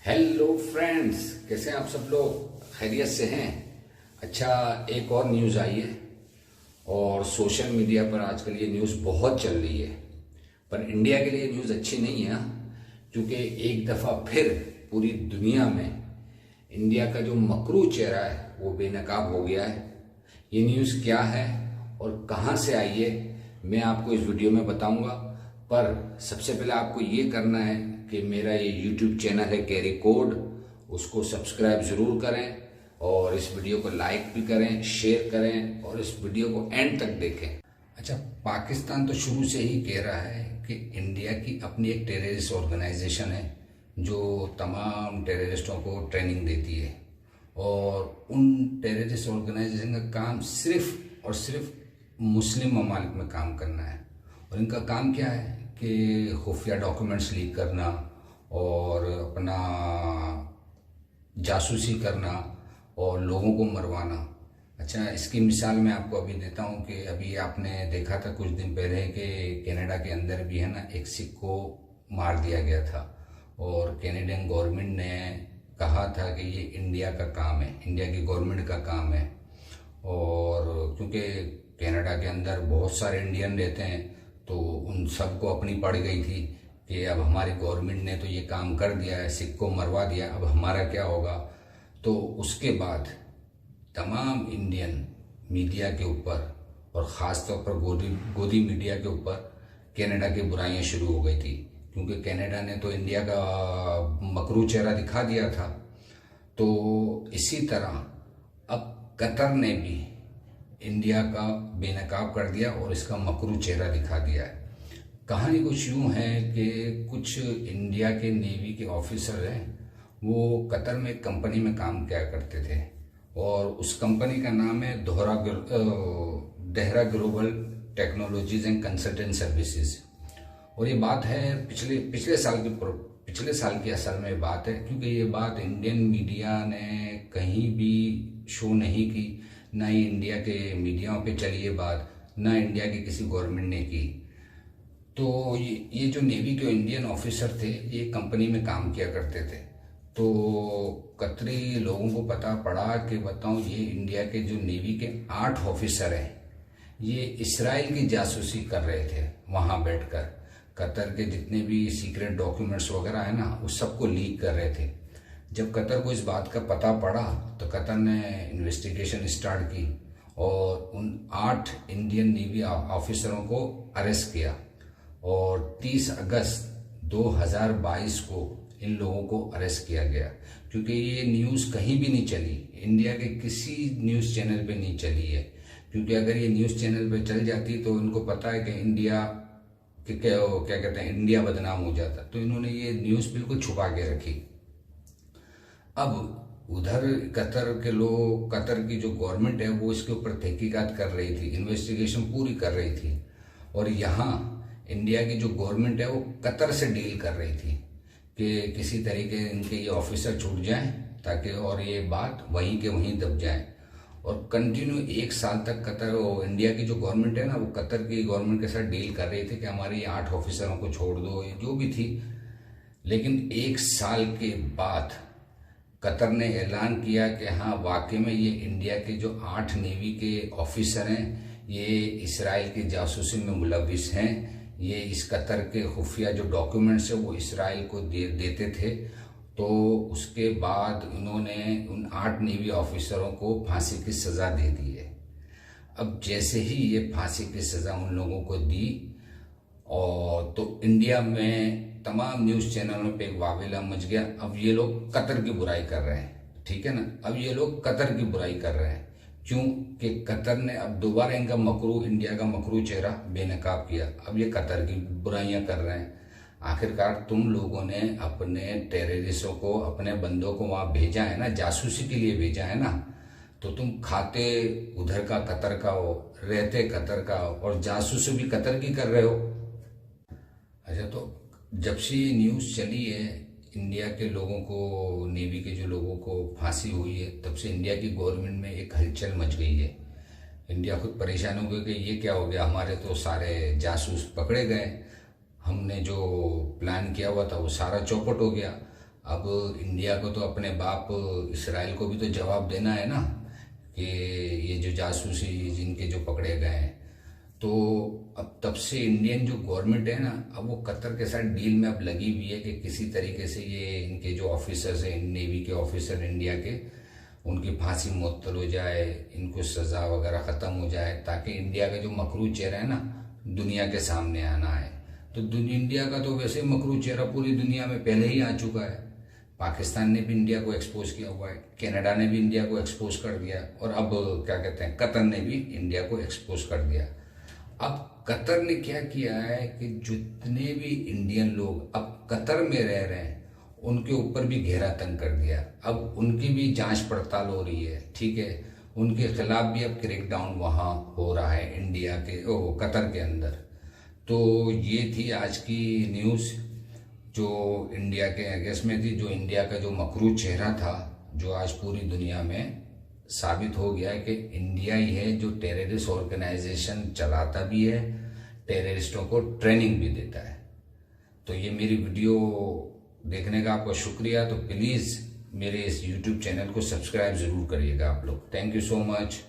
Hello friends, कैसे हैं आप सब लोग? खैरियत से हैं? अच्छा, एक और न्यूज़ आई है और सोशल मीडिया पर आजकल ये न्यूज़ बहुत चल रही है। पर इंडिया के लिए न्यूज़ अच्छी नहीं है, क्योंकि एक दफ़ा फिर पूरी दुनिया में इंडिया का जो मकरू चेहरा है वो बेनकाब हो गया है। ये न्यूज़ क्या है और कहाँ से आई है, मैं आपको इस वीडियो में बताऊंगा। पर सबसे पहले आपको ये करना है कि मेरा ये यूट्यूब चैनल है कैरी कोड, उसको सब्सक्राइब ज़रूर करें और इस वीडियो को लाइक भी करें, शेयर करें और इस वीडियो को एंड तक देखें। अच्छा, पाकिस्तान तो शुरू से ही कह रहा है कि इंडिया की अपनी एक टेररिस्ट ऑर्गेनाइजेशन है जो तमाम टेररिस्टों को ट्रेनिंग देती है, और उन टेररिस्ट ऑर्गेनाइजेशन का काम सिर्फ और सिर्फ मुस्लिम ममालिक में काम करना है। और इनका काम क्या है कि खुफिया डॉक्यूमेंट्स लीक करना और अपना जासूसी करना और लोगों को मरवाना। अच्छा, इसकी मिसाल मैं आपको अभी देता हूँ कि अभी आपने देखा था कुछ दिन पहले कि कनाडा के अंदर भी है ना, एक सिख को मार दिया गया था और कैनेडियन गवर्नमेंट ने कहा था कि ये इंडिया का काम है, इंडिया की गवर्नमेंट का काम है। और क्योंकि कनाडा के अंदर बहुत सारे इंडियन रहते हैं तो उन सबको अपनी पड़ गई थी कि अब हमारी गवर्नमेंट ने तो ये काम कर दिया है, सिख को मरवा दिया, अब हमारा क्या होगा। तो उसके बाद तमाम इंडियन मीडिया के ऊपर और ख़ास तौर पर गोदी मीडिया के ऊपर कनाडा की बुराइयां शुरू हो गई थी, क्योंकि कनाडा ने तो इंडिया का मकरू चेहरा दिखा दिया था। तो इसी तरह अब कतर ने भी इंडिया का बेनकाब कर दिया और इसका मकरू चेहरा दिखा दिया है। कहानी कुछ यूँ है कि कुछ इंडिया के नेवी के ऑफिसर हैं, वो कतर में एक कंपनी में काम किया करते थे और उस कंपनी का नाम है Dehra global technologies and consultant services. और ये बात है पिछले साल की असल में बात है, क्योंकि ये बात इंडियन मीडिया ने कहीं भी शो नहीं की, ना ही इंडिया के मीडियाओं पे चली ये बात, ना इंडिया की किसी गवर्नमेंट ने की। तो ये जो नेवी के इंडियन ऑफिसर थे ये कंपनी में काम किया करते थे। तो कतरी लोगों को पता पड़ा कि बताऊं, ये इंडिया के जो नेवी के 8 ऑफिसर हैं ये इसराइल की जासूसी कर रहे थे वहाँ बैठकर। कतर के जितने भी सीक्रेट डॉक्यूमेंट्स वगैरह है ना, उस सबको लीक कर रहे थे। जब कतर को इस बात का पता पड़ा तो कतर ने इन्वेस्टिगेशन स्टार्ट की और उन 8 इंडियन नेवी ऑफिसरों को अरेस्ट किया और 30 अगस्त 2022 को इन लोगों को अरेस्ट किया गया। क्योंकि ये न्यूज़ कहीं भी नहीं चली, इंडिया के किसी न्यूज़ चैनल पे नहीं चली है, क्योंकि अगर ये न्यूज़ चैनल पे चल जाती तो इनको पता है कि इंडिया कि क्या कहते हैं, इंडिया बदनाम हो जाता। तो इन्होंने ये न्यूज़ बिल्कुल छुपा के रखी। अब उधर कतर के लोग, कतर की जो गवर्नमेंट है वो इसके ऊपर तहकीकात कर रही थी, इन्वेस्टिगेशन पूरी कर रही थी, और यहाँ इंडिया की जो गवर्नमेंट है वो कतर से डील कर रही थी कि किसी तरीके इनके ये ऑफिसर छूट जाएं ताकि और ये बात वहीं के वहीं दब जाए। और कंटिन्यू 1 साल तक कतर, इंडिया की जो गवर्नमेंट है ना, वो कतर की गवर्नमेंट के साथ डील कर रही थी कि हमारे ये 8 ऑफिसरों को छोड़ दो, ये जो भी थी। लेकिन 1 साल के बाद कतर ने ऐलान किया कि हाँ, वाकई में ये इंडिया के जो 8 नेवी के ऑफिसर हैं ये इसराइल की जासूसी में मुलविस हैं। ये इस कतर के खुफिया जो डॉक्यूमेंट्स है वो इसराइल को देते थे। तो उसके बाद उन्होंने उन 8 नेवी ऑफिसरों को फांसी की सज़ा दे दी है। अब जैसे ही ये फांसी की सज़ा उन लोगों को दी, और तो इंडिया में तमाम न्यूज़ चैनलों पे एक वावेला मच गया। अब ये लोग कतर की बुराई कर रहे हैं, ठीक है ना, अब ये लोग कतर की बुराई कर रहे हैं। क्यों कि कतर ने अब दोबारा इनका मकरू, इंडिया का मकरू चेहरा बेनकाब किया। अब ये कतर की बुराइयां कर रहे हैं। आखिरकार तुम लोगों ने अपने टेररिस्टों को, अपने बंदों को वहाँ भेजा है ना, जासूसी के लिए भेजा है ना, तो तुम खाते उधर का कतर का हो, रहते कतर का हो, और जासूसी भी कतर की कर रहे हो। अच्छा, तो जब से ये न्यूज़ चली है इंडिया के लोगों को, नेवी के जो लोगों को फांसी हुई है, तब से इंडिया की गवर्नमेंट में एक हलचल मच गई है। इंडिया खुद परेशान हो गया कि ये क्या हो गया, हमारे तो सारे जासूस पकड़े गए, हमने जो प्लान किया हुआ था वो सारा चौपट हो गया। अब इंडिया को तो अपने बाप इसराइल को भी तो जवाब देना है ना, कि ये जो जासूसी जिनके जो पकड़े गए हैं। तो अब तब से इंडियन जो गवर्नमेंट है ना, अब वो कतर के साथ डील में अब लगी हुई है कि किसी तरीके से ये इनके जो ऑफिसर्स हैं, नेवी के ऑफिसर इंडिया के, उनकी फांसी मुअत्तल हो जाए, इनको सज़ा वगैरह ख़त्म हो जाए, ताकि इंडिया का जो मकरू चेहरा है ना दुनिया के सामने आना है। तो इंडिया का तो वैसे मकरू चेहरा पूरी दुनिया में पहले ही आ चुका है। पाकिस्तान ने भी इंडिया को एक्सपोज किया हुआ है, कनाडा ने भी इंडिया को एक्सपोज कर दिया, और अब क्या कहते हैं, कतर ने भी इंडिया को एक्सपोज कर दिया। अब कतर ने क्या किया है कि जितने भी इंडियन लोग अब कतर में रह रहे हैं उनके ऊपर भी घेरा तंग कर दिया। अब उनकी भी जांच पड़ताल हो रही है, ठीक है, उनके खिलाफ भी अब क्रैकडाउन वहाँ हो रहा है इंडिया के कतर के अंदर। तो ये थी आज की न्यूज़ जो इंडिया के अगेंस्ट में थी, जो इंडिया का जो मकरू चेहरा था, जो आज पूरी दुनिया में साबित हो गया है कि इंडिया ही है जो टेररिस्ट ऑर्गेनाइजेशन चलाता भी है, टेररिस्टों को ट्रेनिंग भी देता है। तो ये मेरी वीडियो देखने का आपका शुक्रिया। तो प्लीज़ मेरे इस YouTube चैनल को सब्सक्राइब ज़रूर करिएगा आप लोग। Thank you so much.